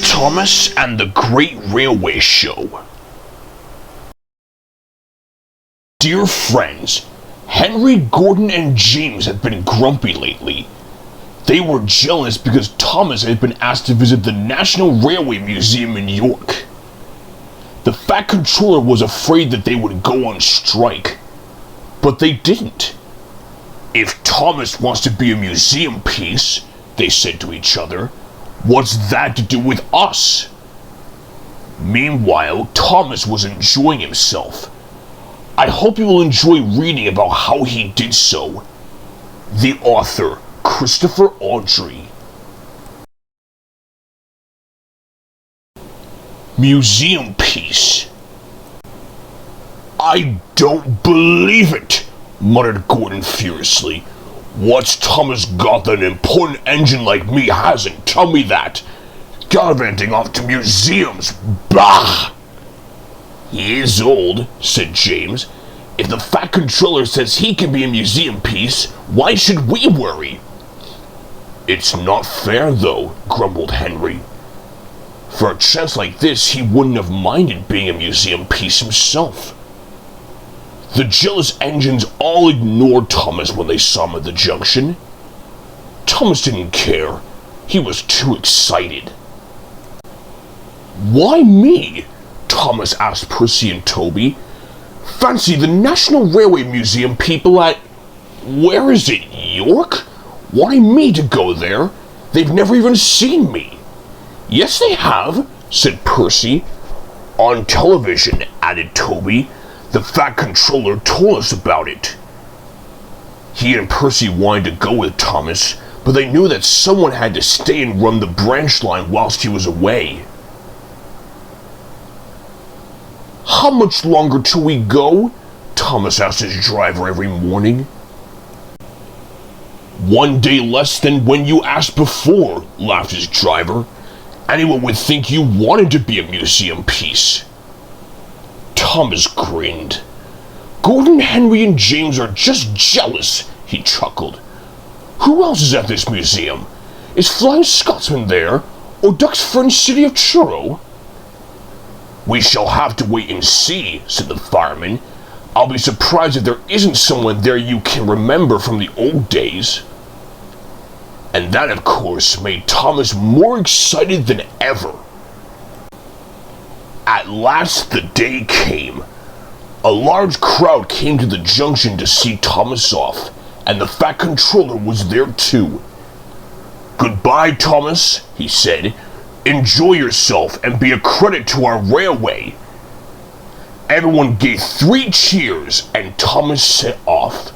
Thomas and the Great Railway Show. Dear friends, Henry, Gordon, and James have been grumpy lately. They were jealous because Thomas had been asked to visit the National Railway Museum in York. The Fat Controller was afraid that they would go on strike, but they didn't. If Thomas wants to be a museum piece, they said to each other, what's that to do with us? Meanwhile, Thomas was enjoying himself. I hope you will enjoy reading about how he did so. The author, Wilbert Awdry. Museum piece. I don't believe it, muttered Gordon furiously. What's Thomas got that an important engine like me hasn't? Tell me that. Gallivanting off to museums. Bah! He is old, said James. If the Fat Controller says he can be a museum piece, why should we worry? It's not fair, though, grumbled Henry. For a chance like this, he wouldn't have minded being a museum piece himself. The jealous engines all ignored Thomas when they saw him at the junction. Thomas didn't care. He was too excited. Why me? Thomas asked Percy and Toby. Fancy the National Railway Museum people at... where is it, York? Why me to go there? They've never even seen me. Yes, they have, said Percy. On television, added Toby. The Fat Controller told us about it. He and Percy wanted to go with Thomas, but they knew that someone had to stay and run the branch line whilst he was away. How much longer till we go? Thomas asked his driver every morning. 1 day less than when you asked before, laughed his driver. Anyone would think you wanted to be a museum piece. Thomas grinned. Gordon, Henry, and James are just jealous, he chuckled. Who else is at this museum? Is Flying Scotsman there? Or Duck's French city of Truro? We shall have to wait and see, said the fireman. I'll be surprised if there isn't someone there you can remember from the old days. And that, of course, made Thomas more excited than ever. At last the day came. A large crowd came to the junction to see Thomas off, and the Fat Controller was there too. Goodbye, Thomas, he said. Enjoy yourself and be a credit to our railway. Everyone gave 3 cheers, and Thomas set off.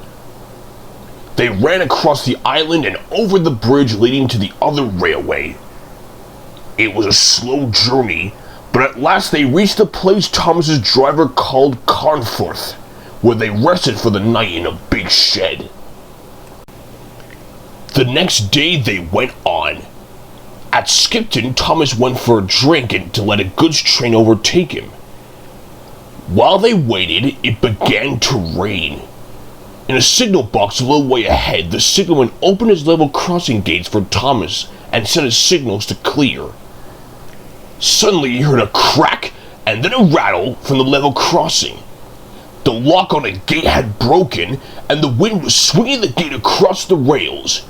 They ran across the island and over the bridge leading to the other railway. It was a slow journey, but at last they reached the place Thomas's driver called Carnforth, where they rested for the night in a big shed. The next day they went on. At Skipton, Thomas went for a drink and to let a goods train overtake him. While they waited, it began to rain. In a signal box a little way ahead, the signalman opened his level crossing gates for Thomas and set his signals to clear. Suddenly he heard a crack and then a rattle from the level crossing. The lock on a gate had broken and the wind was swinging the gate across the rails.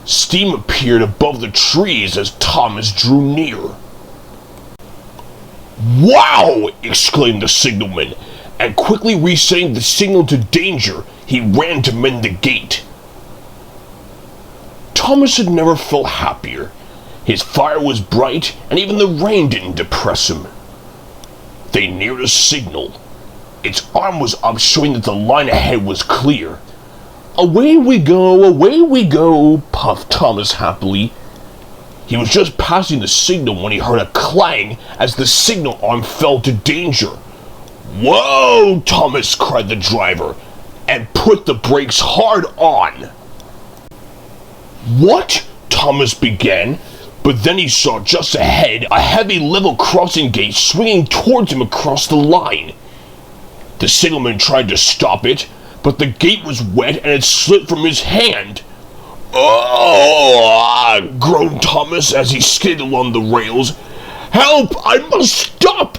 Steam appeared above the trees as Thomas drew near. "Wow!" exclaimed the signalman, and quickly resetting the signal to danger, he ran to mend the gate. Thomas had never felt happier. His fire was bright, and even the rain didn't depress him. They neared a signal. Its arm was up, showing that the line ahead was clear. Away we go, puffed Thomas happily. He was just passing the signal when he heard a clang as the signal arm fell to danger, "Whoa!" Thomas cried the driver, and put the brakes hard on. "What?" Thomas began, but then he saw just ahead a heavy level crossing gate swinging towards him across the line. The signalman tried to stop it, but the gate was wet and it slipped from his hand. "Oh!" groaned Thomas as he skidded along the rails. "Help! I must stop!"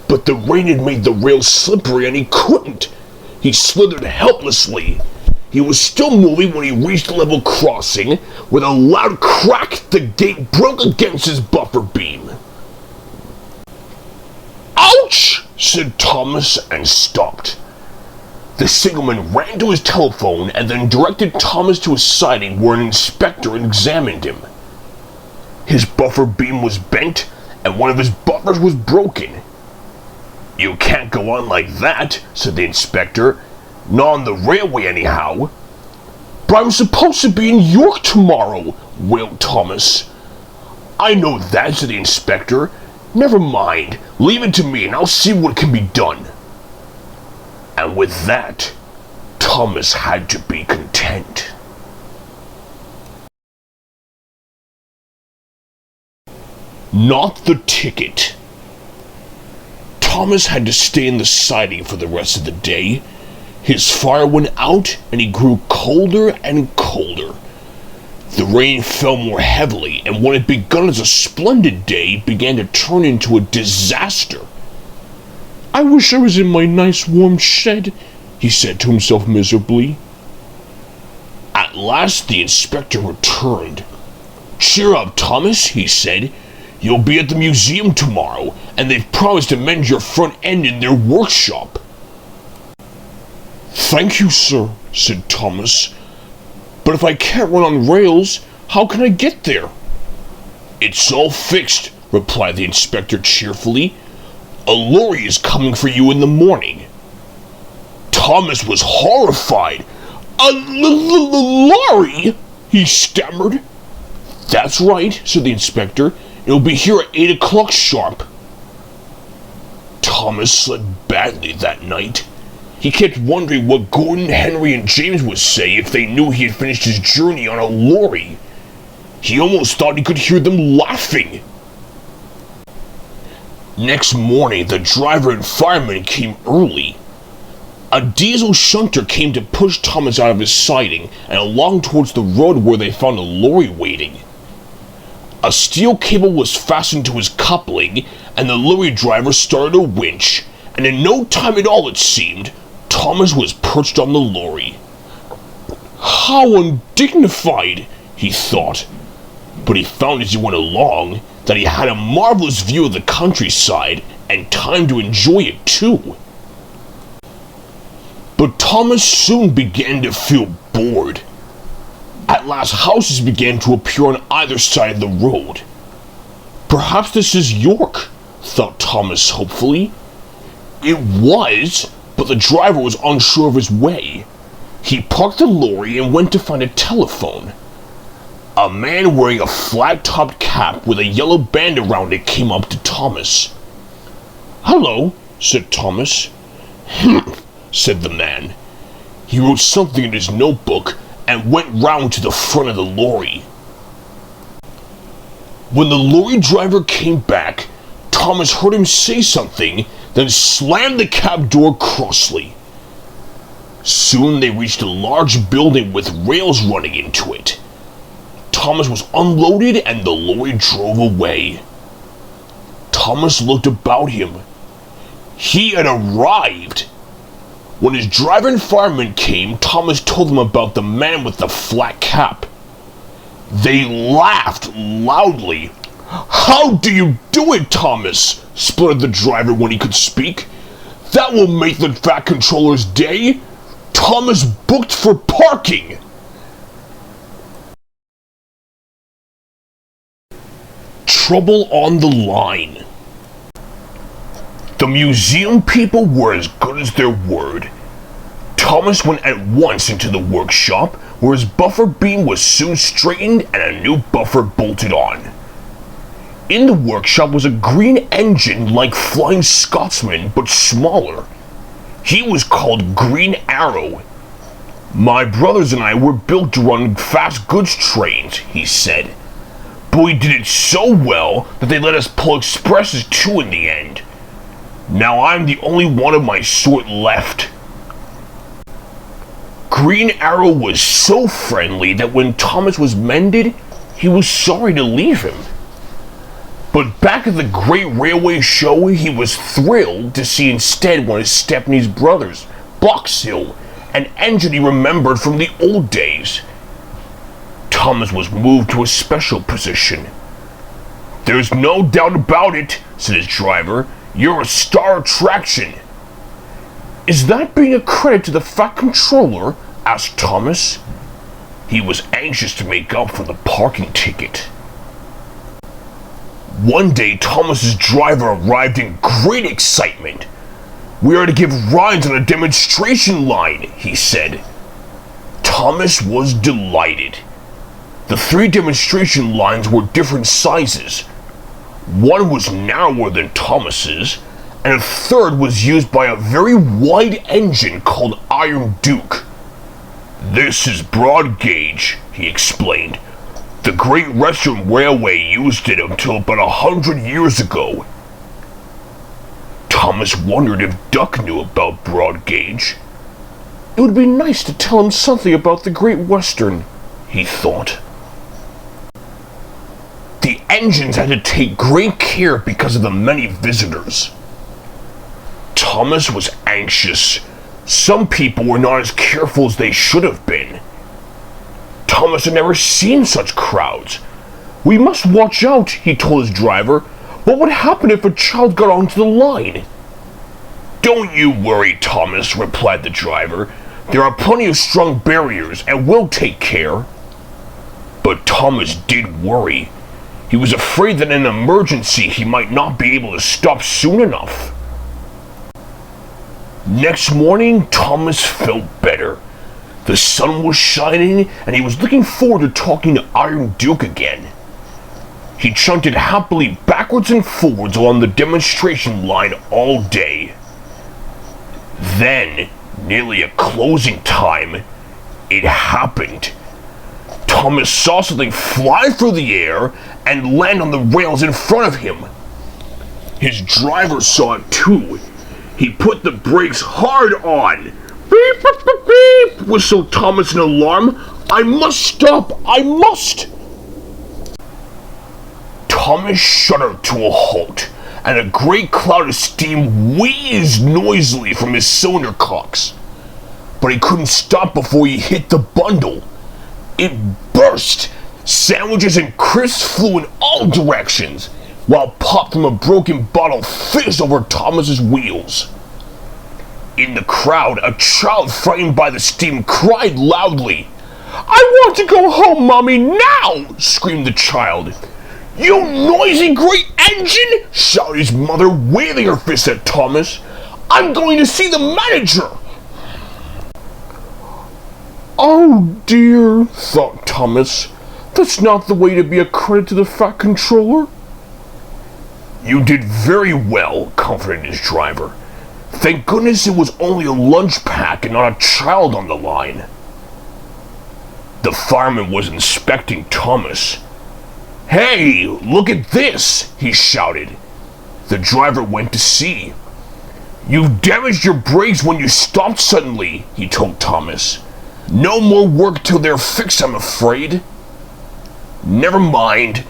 But the rain had made the rails slippery and he couldn't. He slithered helplessly. He was still moving when he reached the level crossing. With a loud crack, the gate broke against his buffer beam. "Ouch!" said Thomas and stopped. The signalman ran to his telephone and then directed Thomas to a siding where an inspector examined him. His buffer beam was bent and one of his buffers was broken. "You can't go on like that," said the inspector. "Not on the railway, anyhow." "But I'm supposed to be in York tomorrow," wailed Thomas. "I know that," said the inspector. "Never mind. Leave it to me and I'll see what can be done." And with that, Thomas had to be content. Not the ticket. Thomas had to stay in the siding for the rest of the day. His fire went out and he grew colder and colder. The rain fell more heavily, and what had begun as a splendid day began to turn into a disaster. "I wish I was in my nice warm shed," he said to himself miserably. At last the inspector returned. "Cheer up, Thomas," he said. "You'll be at the museum tomorrow, and they've promised to mend your front end in their workshop." "Thank you, sir," said Thomas. "But if I can't run on rails, how can I get there?" "It's all fixed," replied the inspector cheerfully. "A lorry is coming for you in the morning." Thomas was horrified. "A lorry?" he stammered. "That's right," said the inspector. "It'll be here at 8 o'clock sharp." Thomas slept badly that night. He kept wondering what Gordon, Henry, and James would say if they knew he had finished his journey on a lorry. He almost thought he could hear them laughing. Next morning, the driver and fireman came early. A diesel shunter came to push Thomas out of his siding and along towards the road where they found a lorry waiting. A steel cable was fastened to his coupling, and the lorry driver started a winch, and in no time at all, it seemed, Thomas was perched on the lorry. "How undignified," he thought. But he found as he went along that he had a marvelous view of the countryside and time to enjoy it too. But Thomas soon began to feel bored. At last houses began to appear on either side of the road. "Perhaps this is York," thought Thomas hopefully. It was, but the driver was unsure of his way. He parked the lorry and went to find a telephone. A man wearing a flat-topped cap with a yellow band around it came up to Thomas. "Hello," said Thomas. "Humph," said the man. He wrote something in his notebook and went round to the front of the lorry. When the lorry driver came back, Thomas heard him say something, then slammed the cab door crossly. Soon they reached a large building with rails running into it. Thomas was unloaded and the lorry drove away. Thomas looked about him. He had arrived. When his driver and fireman came, Thomas told them about the man with the flat cap. They laughed loudly. "How do you do it, Thomas?" spluttered the driver when he could speak. "That will make the fat controller's day. Thomas booked for parking." Trouble on the line. The museum people were as good as their word. Thomas went at once into the workshop, where his buffer beam was soon straightened and a new buffer bolted on. In the workshop was a green engine like Flying Scotsman, but smaller. He was called Green Arrow. My brothers and I were built to run fast goods trains, he said. But we did it so well that they let us pull expresses too in the end. Now I'm the only one of my sort left. Green Arrow was so friendly that when Thomas was mended, he was sorry to leave him. But back at the Great Railway Show, he was thrilled to see instead one of Stephanie's brothers, Boxhill, an engine he remembered from the old days. Thomas was moved to a special position. "There's no doubt about it," said his driver. "You're a star attraction." "Is that being a credit to the Fat Controller?" asked Thomas. He was anxious to make up for the parking ticket. One day, Thomas's driver arrived in great excitement. "We are to give rides on a demonstration line," he said. Thomas was delighted. The 3 demonstration lines were different sizes. One was narrower than Thomas's, and a third was used by a very wide engine called Iron Duke. "This is broad gauge," he explained. "The Great Western Railway used it until about 100 years ago." Thomas wondered if Duck knew about broad gauge. It would be nice to tell him something about the Great Western, he thought. The engines had to take great care because of the many visitors. Thomas was anxious. Some people were not as careful as they should have been. Thomas had never seen such crowds. "We must watch out," he told his driver. "What would happen if a child got onto the line?" "Don't you worry, Thomas," replied the driver. "There are plenty of strong barriers, and we'll take care." But Thomas did worry. He was afraid that in an emergency he might not be able to stop soon enough. Next morning, Thomas felt better. The sun was shining, and he was looking forward to talking to Iron Duke again. He shunted happily backwards and forwards along the demonstration line all day. Then, nearly at closing time, it happened. Thomas saw something fly through the air and land on the rails in front of him. His driver saw it too. He put the brakes hard on. "Beep, beep, beep, beep," whistled Thomas in alarm. "I must stop, I must!" Thomas shuddered to a halt, and a great cloud of steam wheezed noisily from his cylinder cocks. But he couldn't stop before he hit the bundle. It burst. Sandwiches and crisps flew in all directions, while pop from a broken bottle fizzed over Thomas's wheels. In the crowd, a child frightened by the steam cried loudly. "I want to go home, Mommy, now!" screamed the child. "You noisy great engine!" shouted his mother, waving her fist at Thomas. "I'm going to see the manager!" "Oh dear," thought Thomas. "That's not the way to be a credit to the Fat Controller." "You did very well," comforted his driver. "Thank goodness it was only a lunch pack and not a child on the line." The fireman was inspecting Thomas. "Hey, look at this!" he shouted. The driver went to see. "You've damaged your brakes when you stopped suddenly," he told Thomas. "No more work till they're fixed, I'm afraid." "Never mind.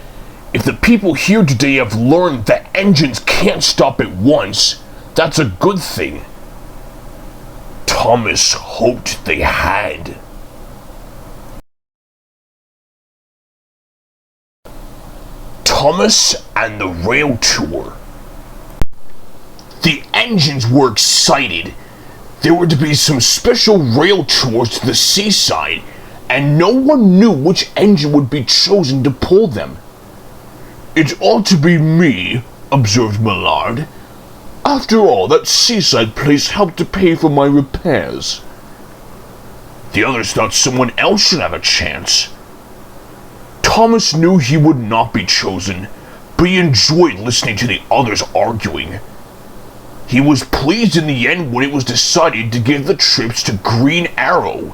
If the people here today have learned that engines can't stop at once, that's a good thing." Thomas hoped they had. Thomas and the Rail Tour. The engines were excited. There were to be some special rail tours to the seaside, and no one knew which engine would be chosen to pull them. "It ought to be me," observed Millard. "After all, that seaside place helped to pay for my repairs." The others thought someone else should have a chance. Thomas knew he would not be chosen, but he enjoyed listening to the others arguing. He was pleased in the end when it was decided to give the trips to Green Arrow.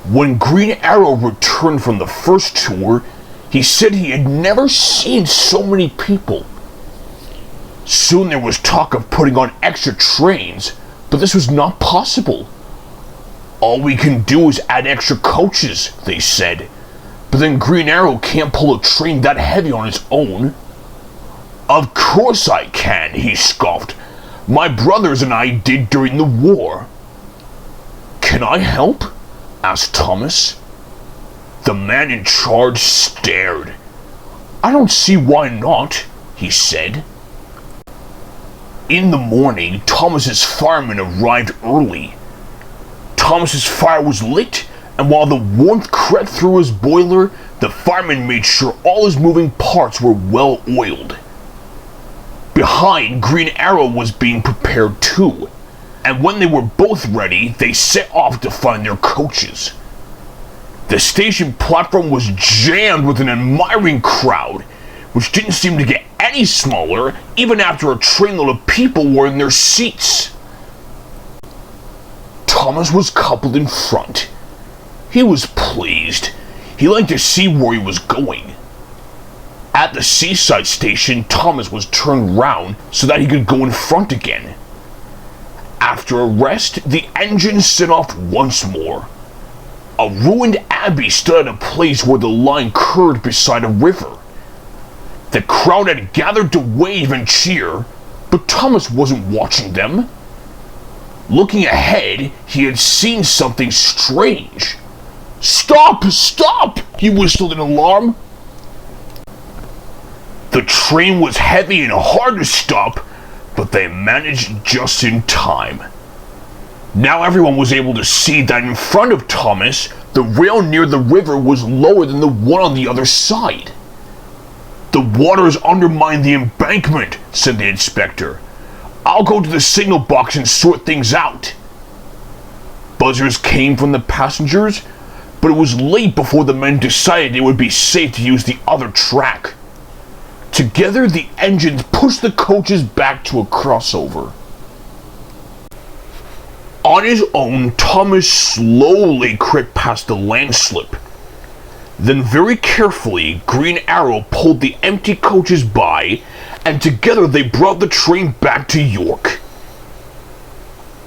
When Green Arrow returned from the first tour, he said he had never seen so many people. Soon there was talk of putting on extra trains, but this was not possible. All we can do is add extra coaches, they said, but then Green Arrow can't pull a train that heavy on its own. Of course I can, he scoffed. My brothers and I did during the war. Can I help? Asked Thomas. The man in charge stared. I don't see why not, he said. In the morning, Thomas's firemen arrived early. Thomas's fire was lit, and while the warmth crept through his boiler, the fireman made sure all his moving parts were well oiled. Behind, Green Arrow was being prepared too, and when they were both ready, they set off to find their coaches. The station platform was jammed with an admiring crowd, which didn't seem to get any smaller even after a trainload of people were in their seats. Thomas was coupled in front. He was pleased. He liked to see where he was going. At the seaside station, Thomas was turned round so that he could go in front again. After a rest, the engine set off once more. A ruined abbey stood at a place where the line curved beside a river. The crowd had gathered to wave and cheer, but Thomas wasn't watching them. Looking ahead, he had seen something strange. "Stop! Stop!" he whistled in alarm. The train was heavy and hard to stop, but they managed just in time. Now everyone was able to see that in front of Thomas, the rail near the river was lower than the one on the other side. "The water has undermined the embankment," said the inspector. "I'll go to the signal box and sort things out." Buzzers came from the passengers, but it was late before the men decided it would be safe to use the other track. Together, the engines pushed the coaches back to a crossover. On his own, Thomas slowly crept past the landslip. Then very carefully, Green Arrow pulled the empty coaches by, and together they brought the train back to York.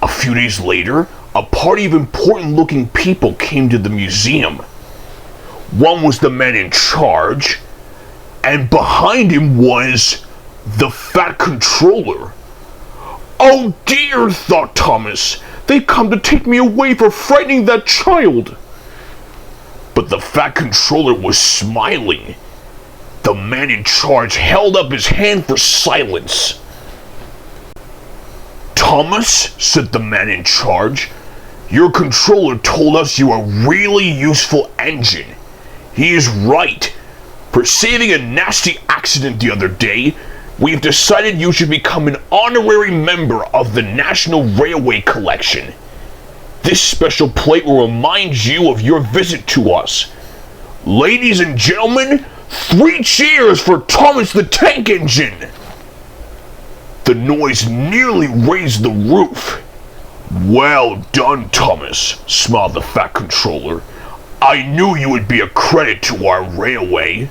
A few days later, a party of important-looking people came to the museum. One was the man in charge, and behind him was the Fat Controller. "Oh dear," thought Thomas, "they've come to take me away for frightening that child." But the Fat Controller was smiling. The man in charge held up his hand for silence. "Thomas," said the man in charge, "your controller told us you are a really useful engine. He is right. For saving a nasty accident the other day, we've decided you should become an honorary member of the National Railway Collection. This special plate will remind you of your visit to us. Ladies and gentlemen, 3 cheers for Thomas the Tank Engine!" The noise nearly raised the roof. "Well done, Thomas," smiled the Fat Controller. "I knew you would be a credit to our railway."